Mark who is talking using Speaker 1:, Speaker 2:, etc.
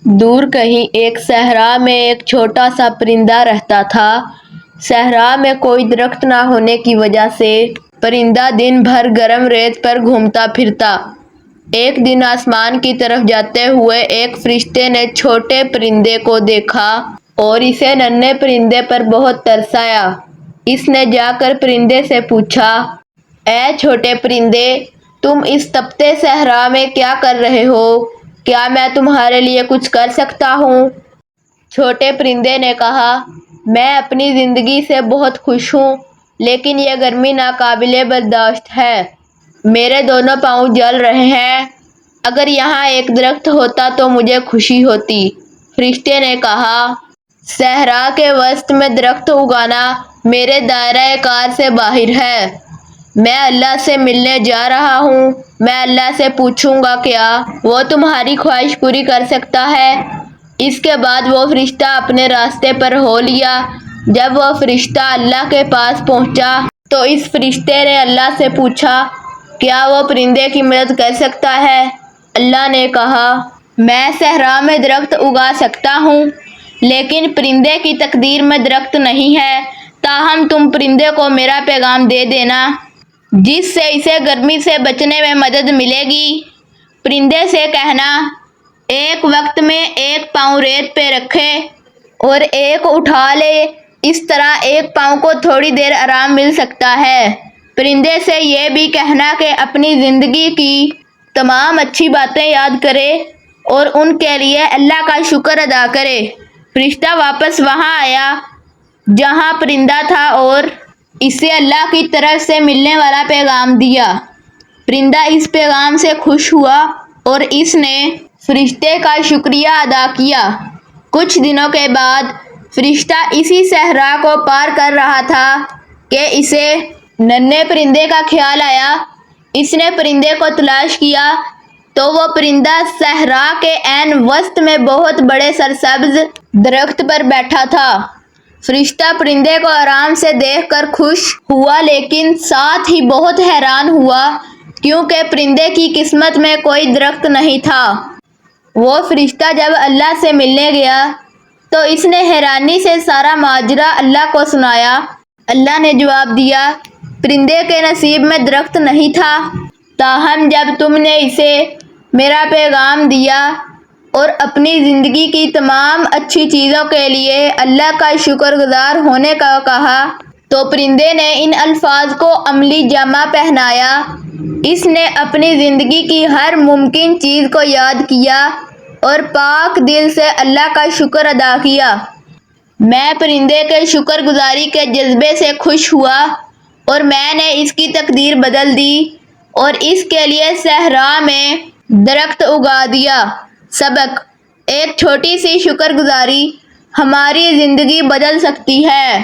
Speaker 1: دور کہیں ایک صحرا میں ایک چھوٹا سا پرندہ رہتا تھا۔ صحرا میں کوئی درخت نہ ہونے کی وجہ سے پرندہ دن بھر گرم ریت پر گھومتا پھرتا۔ ایک دن آسمان کی طرف جاتے ہوئے ایک فرشتے نے چھوٹے پرندے کو دیکھا اور اسے ننھے پرندے پر بہت ترس آیا۔ اس نے جا کر پرندے سے پوچھا، اے چھوٹے پرندے، تم اس تپتے صحرا میں کیا کر رہے ہو؟ کیا میں تمہارے لیے کچھ کر سکتا ہوں؟ چھوٹے پرندے نے کہا، میں اپنی زندگی سے بہت خوش ہوں، لیکن یہ گرمی ناقابل برداشت ہے۔ میرے دونوں پاؤں جل رہے ہیں۔ اگر یہاں ایک درخت ہوتا تو مجھے خوشی ہوتی۔ فرشتے نے کہا، صحرا کے وسط میں درخت اگانا میرے دائرہ کار سے باہر ہے۔ میں اللہ سے ملنے جا رہا ہوں۔ میں اللہ سے پوچھوں گا کیا وہ تمہاری خواہش پوری کر سکتا ہے؟ اس کے بعد وہ فرشتہ اپنے راستے پر ہو لیا۔ جب وہ فرشتہ اللہ کے پاس پہنچا تو اس فرشتے نے اللہ سے پوچھا، کیا وہ پرندے کی مدد کر سکتا ہے؟ اللہ نے کہا، میں صحرا میں درخت اگا سکتا ہوں، لیکن پرندے کی تقدیر میں درخت نہیں ہے۔ تاہم تم پرندے کو میرا پیغام دے دینا، جس سے اسے گرمی سے بچنے میں مدد ملے گی۔ پرندے سے کہنا، ایک وقت میں ایک پاؤں ریت پہ رکھے اور ایک اٹھا لے، اس طرح ایک پاؤں کو تھوڑی دیر آرام مل سکتا ہے۔ پرندے سے یہ بھی کہنا کہ اپنی زندگی کی تمام اچھی باتیں یاد کرے اور ان کے لیے اللہ کا شکر ادا کرے۔ فرشتہ واپس وہاں آیا جہاں پرندہ تھا اور اسے اللہ کی طرف سے ملنے والا پیغام دیا۔ پرندہ اس پیغام سے خوش ہوا اور اس نے فرشتے کا شکریہ ادا کیا۔ کچھ دنوں کے بعد فرشتہ اسی صحرا کو پار کر رہا تھا کہ اسے ننھے پرندے کا خیال آیا۔ اس نے پرندے کو تلاش کیا تو وہ پرندہ صحرا کے عین وسط میں بہت بڑے سرسبز درخت پر بیٹھا تھا۔ فرشتہ پرندے کو آرام سے دیکھ کر خوش ہوا، لیکن ساتھ ہی بہت حیران ہوا کیونکہ پرندے کی قسمت میں کوئی درخت نہیں تھا۔ وہ فرشتہ جب اللہ سے ملنے گیا تو اس نے حیرانی سے سارا ماجرا اللہ کو سنایا۔ اللہ نے جواب دیا، پرندے کے نصیب میں درخت نہیں تھا، تاہم جب تم نے اسے میرا پیغام دیا اور اپنی زندگی کی تمام اچھی چیزوں کے لیے اللہ کا شکر گزار ہونے کا کہا تو پرندے نے ان الفاظ کو عملی جامہ پہنایا۔ اس نے اپنی زندگی کی ہر ممکن چیز کو یاد کیا اور پاک دل سے اللہ کا شکر ادا کیا۔ میں پرندے کے شکر گزاری کے جذبے سے خوش ہوا اور میں نے اس کی تقدیر بدل دی اور اس کے لیے صحرا میں درخت اگا دیا۔ سبق: ایک چھوٹی سی شکر گزاری ہماری زندگی بدل سکتی ہے۔